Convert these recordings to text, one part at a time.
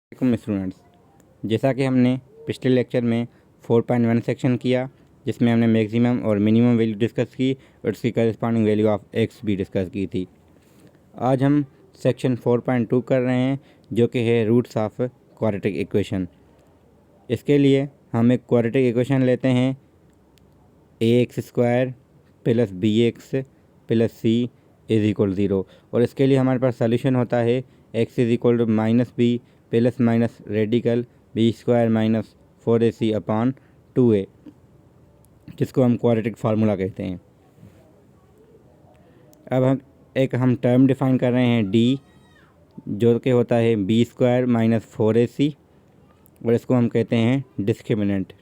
वालेकुम स्टूडेंट्स, जैसा कि हमने पिछले लेक्चर में 4.1 सेक्शन किया जिसमें हमने मैक्सिमम और मिनिमम वैल्यू डिस्कस की और उसकी करस्पॉन्डिंग वैल्यू ऑफ एक्स भी डिस्कस की थी। आज हम सेक्शन 4.2 कर रहे हैं जो कि है रूट्स ऑफ क्वाड्रेटिक इक्वेशन। इसके लिए हम एक क्वाड्रेटिक इक्वेशन लेते हैं ax² plus bx plus c is equal 0 और इसके लिए हमारे पास सोल्यूशन होता है x is equal to -b plus minus radical b² minus 4ac upon 2a, जिसको हम क्वाड्रेटिक फार्मूला कहते हैं। अब हम टर्म डिफाइन कर रहे हैं d, जो कि होता है b² माइनस 4ac और इसको हम कहते हैं डिस्क्रिमिनेंट।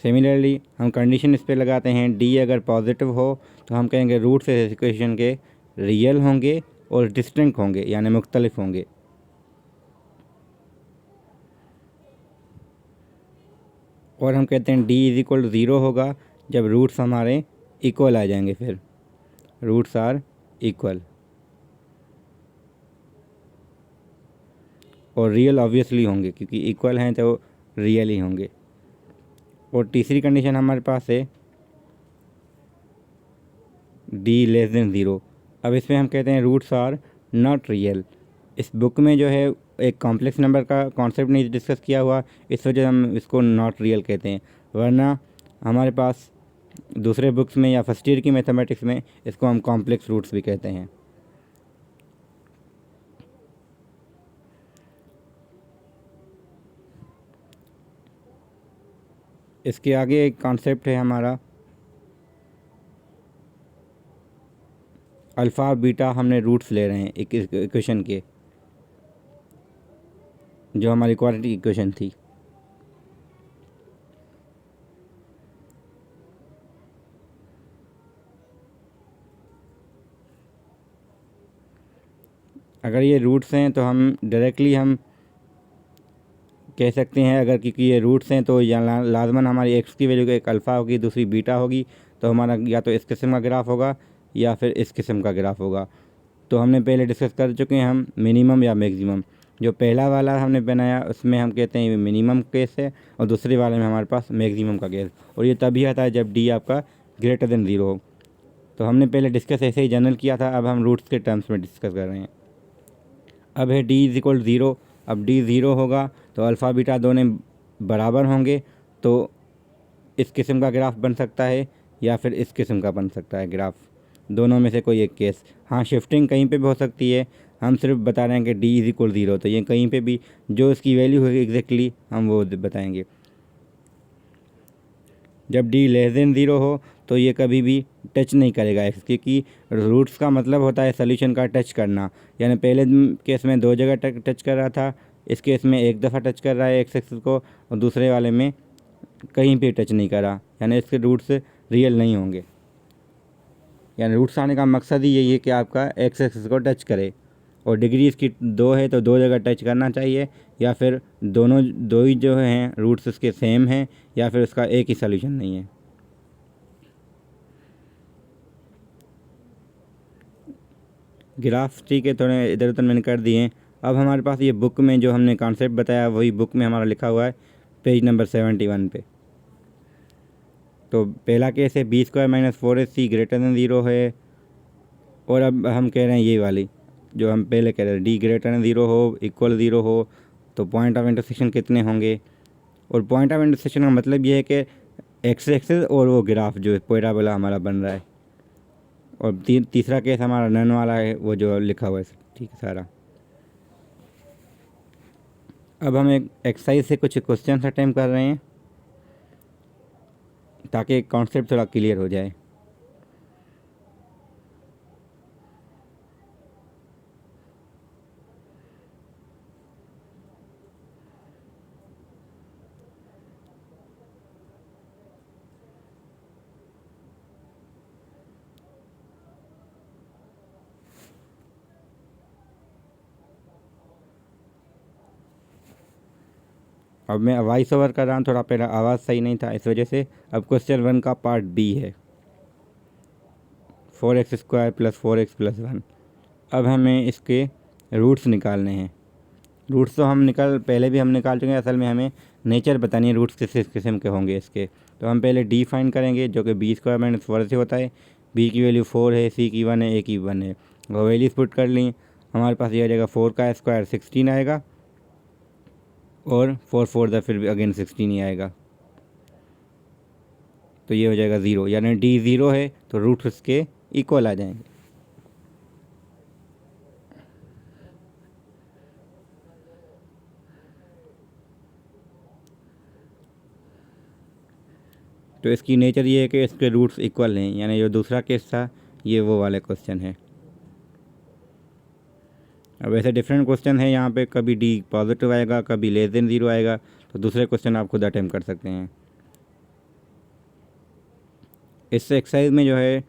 सिमिलरली हम कंडीशन इस पे लगाते हैं d अगर पॉजिटिव हो तो हम कहेंगे रूट्स इस इक्वेशन के रियल होंगे और डिस्टिंक्ट होंगे यानी मुख्तलिफ होंगे। और हम कहते हैं d इज इक्वल टू 0 होगा जब रूट्स हमारे इक्वल आ जाएंगे, फिर रूट्स आर इक्वल। और रियल ऑब्वियसली होंगे क्योंकि इक्वल हैं तो रियल ही होंगे। और तीसरी कंडीशन हमारे पास है d लेस देन 0। अब इसमें हम कहते हैं रूट्स आर नॉट रियल। इस बुक में जो है एक कॉम्प्लेक्स नंबर का कॉन्सेप्ट नहीं डिस्कस किया हुआ, इस वजह से हम इसको नॉट रियल कहते हैं, वरना हमारे पास दूसरे बुक्स में या फर्स्ट ईयर की मैथमेटिक्स में इसको हम कॉम्प्लेक्स रूट्स भी कहते हैं। इसके आगे एक कॉन्सेप्ट है हमारा अल्फ़ा और बीटा, हमने रूट्स ले रहे हैं एक इक्वेशन के, जो हमारी क्वाड्रेटिक इक्वेशन थी। अगर ये रूट्स हैं तो हम डायरेक्टली हम कह सकते हैं, अगर क्योंकि ये रूट्स हैं तो लाजमन हमारी एक्स की वैल्यू एक अल्फ़ा होगी दूसरी बीटा होगी, तो हमारा या तो इस किस्म का ग्राफ होगा या फिर इस किस्म का ग्राफ होगा। तो हमने पहले डिस्कस कर चुके हैं हम मिनिमम या मैक्सिमम। जो पहला वाला हमने बनाया उसमें हम कहते हैं मिनिमम केस है और दूसरे वाले में हमारे पास मैक्सिमम का केस, और ये तभी आता है जब डी आपका ग्रेटर देन 0 हो। तो हमने पहले डिस्कस ऐसे ही जनरल किया था, अब हम रूट्स के टर्म्स में डिस्कस कर रहे हैं। अब है d इज इक्वल 0। अब d 0 होगा तो अल्फ़ा बीटा दोनों बराबर होंगे, तो इस किस्म का ग्राफ बन सकता है या फिर इस किस्म का बन सकता है ग्राफ, दोनों में से कोई एक केस। हाँ, शिफ्टिंग कहीं पे भी हो सकती है, हम सिर्फ बता रहे हैं कि d इज इक्वल 0, तो ये कहीं पे भी जो इसकी वैल्यू होगी एग्जैक्टली हम वो बताएंगे। जब d लेस देन 0 हो तो ये कभी भी टच नहीं करेगा एक्स, क्योंकि रूट्स का मतलब होता है सोल्यूशन का टच करना। यानी पहले केस में 2 जगह टच कर रहा था, इस केस में एक दफ़ा टच कर रहा है एक्स एक्सिस को, और दूसरे वाले में कहीं पे टच नहीं करा, यानी इसके रूट्स रियल नहीं होंगे। यानी रूट्स आने का मकसद ही यही है कि आपका एक्स एक्सिस को टच करे, और डिग्री इसकी 2 है तो 2 जगह टच करना चाहिए, या फिर दो ही जो हैं रूट्स उसके सेम हैं, या फिर उसका एक ही सोल्यूशन नहीं है। ग्राफ ठीक है, थोड़े इधर उधर मैंने कर दिए हैं। अब हमारे पास ये बुक में जो हमने कॉन्सेप्ट बताया वही बुक में हमारा लिखा हुआ है पेज नंबर 71 पे। तो पहला केस है b² minus 4ac greater than 0 है, और अब हम कह रहे हैं ये वाली जो हम पहले कह रहे थे d ग्रेटर देन 0 हो, इक्वल 0 हो, तो पॉइंट ऑफ इंटरसेक्शन कितने होंगे। और पॉइंट ऑफ इंटरसेक्शन का मतलब ये है कि एक्स एक्सिस और वो ग्राफ जो पैराबोला हमारा बन रहा है। और तीसरा केस हमारा नन वाला है, वो जो लिखा हुआ है ठीक है सारा। अब हम एक एक्सरसाइज से कुछ क्वेश्चन अटेम्प्ट कर रहे हैं ताकि कॉन्सेप्ट थोड़ा क्लियर हो जाए। अब मैं वॉइस ओवर कर रहा हूँ, थोड़ा पहला आवाज़ सही नहीं था इस वजह से। अब क्वेश्चन 1 का पार्ट बी है। 4x² plus 4x plus 1। अब हमें इसके रूट्स निकालने हैं। रूट्स तो हम पहले भी हम निकाल चुके हैं, असल में हमें नेचर बतानी है रूट्स किस किस्म के होंगे इसके। तो हम पहले डी फाइन करेंगे जो कि b² माइनस 4 से होता है। b की वैल्यू 4 है, c की 1 है, a की 1 है। वो वैल्यूज पुट कर ली, हमारे पास ये आ जाएगा 4 का स्क्वायर 16 आएगा और 4 4 द फिर अगेन 16 ही आएगा। तो ये हो जाएगा 0, यानी d 0 है तो रूट्स इसके इक्वल आ जाएंगे। तो इसकी नेचर ये है कि इसके रूट्स इक्वल हैं, यानी जो दूसरा केस था ये वो वाले क्वेश्चन है। अब ऐसे डिफरेंट क्वेश्चन है यहाँ पे, कभी डी पॉजिटिव आएगा, कभी लेस देन 0 आएगा। तो दूसरे क्वेश्चन आप खुद अटेम्प्ट कर सकते हैं। इस एक्सरसाइज में जो है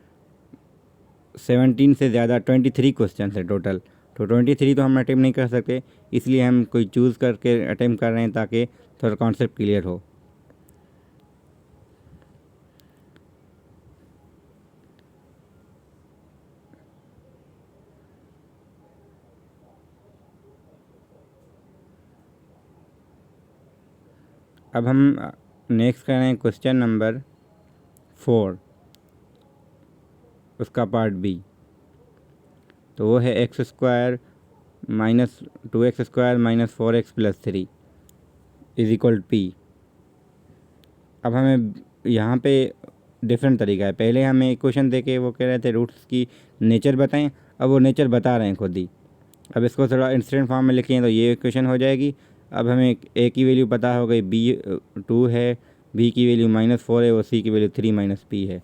17 से ज़्यादा 23 क्वेश्चन है टोटल। तो 23 तो हम अटेम्प्ट नहीं कर सकते, इसलिए हम कोई चूज़ करके अटेम्प्ट कर रहे हैं ताकि थोड़ा कॉन्सेप्ट क्लियर हो। अब हम नेक्स्ट कर रहे हैं क्वेश्चन नंबर 4, उसका पार्ट बी। तो वो है x² minus 2x² minus 4x plus 3 is equal p। अब हमें यहाँ पे डिफरेंट तरीका है। पहले हमें इक्वेशन दे के वो कह रहे थे रूट्स की नेचर बताएं, अब वो नेचर बता रहे हैं खुद ही। अब इसको थोड़ा इंस्टेंट फॉर्म में लिखें तो ये इक्वेशन हो जाएगी। अब हमें a की वैल्यू पता हो गई, b 2 है, b की वैल्यू -4 है और c की वैल्यू 3 माइनस p है।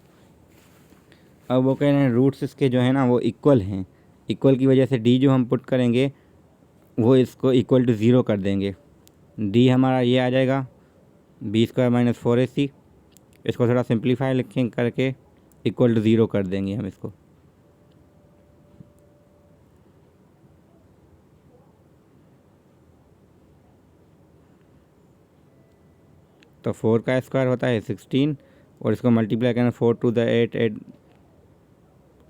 अब वो कह रहे हैं रूट्स इसके जो है ना वो इक्वल हैं। इक्वल की वजह से d जो हम पुट करेंगे वो इसको इक्वल टू 0 कर देंगे। d हमारा ये आ जाएगा b² माइनस 4ac। इसको थोड़ा सिंप्लीफाई लिखें करके इक्वल टू 0 कर देंगे हम इसको। तो 4 का स्क्वायर होता है 16 और इसको मल्टीप्लाई करना 4 टू द 8 8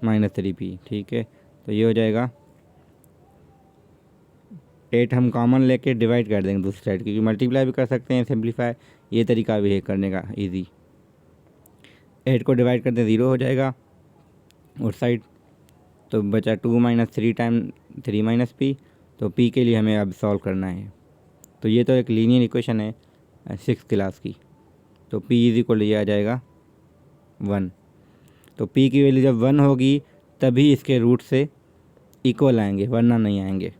माइनस 3p। ठीक है, तो ये हो जाएगा 8 हम कॉमन लेके डिवाइड कर देंगे दूसरी साइड, क्योंकि मल्टीप्लाई भी कर सकते हैं, सिंप्लीफाई ये तरीका भी है करने का इजी। 8 को डिवाइड करते 0 हो जाएगा उस साइड, तो बचा 2 माइनस 3 टाइम 3 माइनस p। तो p के लिए हमें अब सॉल्व करना है। तो ये तो एक लीनियर इक्वेशन है 6th क्लास की। तो p इज इक्वल ये आ जाएगा 1। तो p की वैल्यू जब 1 होगी तभी इसके रूट से इक्वल आएंगे, वरना नहीं आएंगे।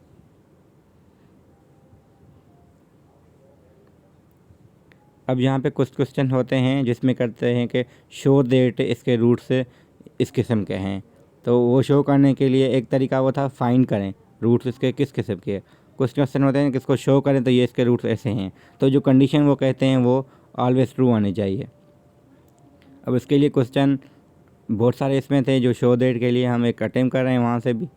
अब यहाँ पे कुछ क्वेश्चन होते हैं जिसमें करते हैं कि शो दैट इसके रूट से इस किस्म के हैं। तो वो शो करने के लिए एक तरीका वो था फाइंड करें रूट्स इसके किस किस्म के हैं। कुछ क्वेश्चन होते हैं कि इसको शो करें तो ये इसके रूट्स ऐसे हैं, तो जो कंडीशन वो कहते हैं वो ऑलवेज ट्रू आनी चाहिए। अब इसके लिए क्वेश्चन बहुत सारे इसमें थे जो शो दैट के लिए हम एक अटेम्प्ट कर रहे हैं वहाँ से भी,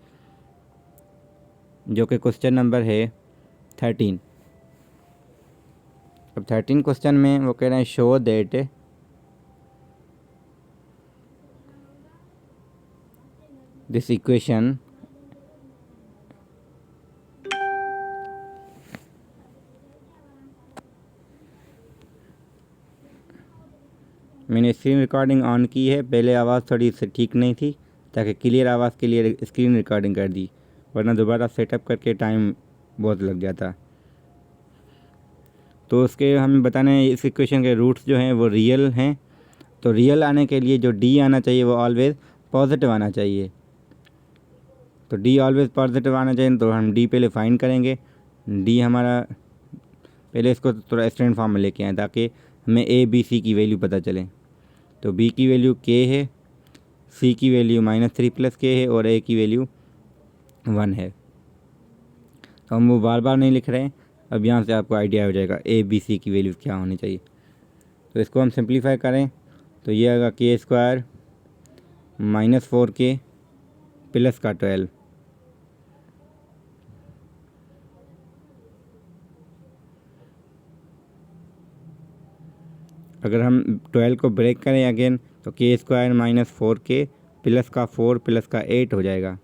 जो कि क्वेश्चन नंबर है 13। अब 13 क्वेश्चन में वो कह रहे हैं शो दैट दिस इक्वेशन मैंने स्क्रीन रिकॉर्डिंग ऑन की है, पहले आवाज़ थोड़ी से ठीक नहीं थी, ताकि क्लियर आवाज़ के लिए स्क्रीन रिकॉर्डिंग कर दी, वरना दोबारा सेटअप करके टाइम बहुत लग जाता। तो उसके हमें बताना है इस इक्वेशन के रूट्स जो हैं वो रियल हैं। तो रियल आने के लिए जो डी आना चाहिए वो ऑलवेज़ पॉजिटिव आना चाहिए। तो डी ऑलवेज़ पॉजिटिव आना चाहिए, तो हम डी पहले फाइंड करेंगे। डी हमारा पहले इसको थोड़ा स्टैंडर्ड फॉर्म में लेके आए ताकि हमें ए बी सी की वैल्यू पता चले। तो बी की वैल्यू के है, सी की वैल्यू -3 प्लस के है और ए की वैल्यू 1 है। तो हम वो बार बार नहीं लिख रहे हैं, अब यहाँ से आपको आइडिया हो जाएगा ए बी सी की वैल्यू क्या होनी चाहिए। तो इसको हम सिंप्लीफाई करें तो ये आएगा k² माइनस 4k प्लस का 12। अगर हम 12 को ब्रेक करें अगेन तो k² माइनस 4k प्लस का 4 प्लस का 8 हो जाएगा।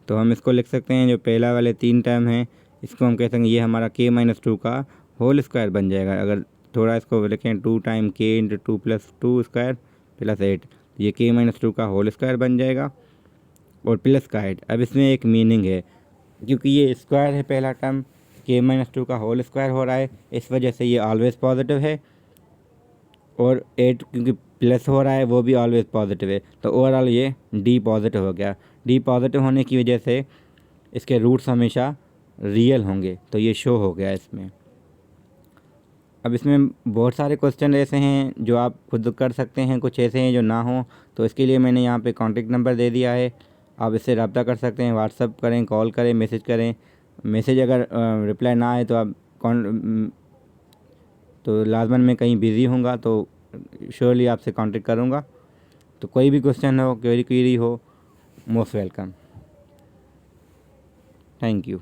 तो हम इसको लिख सकते हैं, जो पहला वाले 3 टर्म हैं इसको हम कह सकते हैं ये हमारा k-2 का होल स्क्वायर बन जाएगा। अगर थोड़ा इसको लिखें 2 time k into 2 plus 2 square plus 8, ये k-2 का होल स्क्वायर बन जाएगा और प्लस का 8। अब इसमें एक मीनिंग है, क्योंकि ये स्क्वायर है पहला टर्म, k-2 का होल स्क्वायर हो रहा है, इस वजह से ये ऑलवेज पॉजिटिव है। और 8 क्योंकि प्लस हो रहा है वो भी ऑलवेज पॉजिटिव है, तो ओवरऑल ये डी पॉजिटिव हो गया। डी पॉजिटिव होने की वजह से इसके रूट्स हमेशा रियल होंगे, तो ये शो हो गया इसमें। अब इसमें बहुत सारे क्वेश्चन ऐसे हैं जो आप खुद कर सकते हैं, कुछ ऐसे हैं जो ना हो, तो इसके लिए मैंने यहाँ पे कॉन्टेक्ट नंबर दे दिया है, आप इससे रब्ता कर सकते हैं, व्हाट्सअप करें, कॉल करें, मैसेज करें। मैसेज अगर रिप्लाई ना आए तो आप तो लाजमन मैं कहीं बिज़ी होऊंगा तो श्योरली आपसे कांटेक्ट करूंगा। तो कोई भी क्वेश्चन हो, कोई क्वेरी हो, मोस्ट वेलकम। Thank you.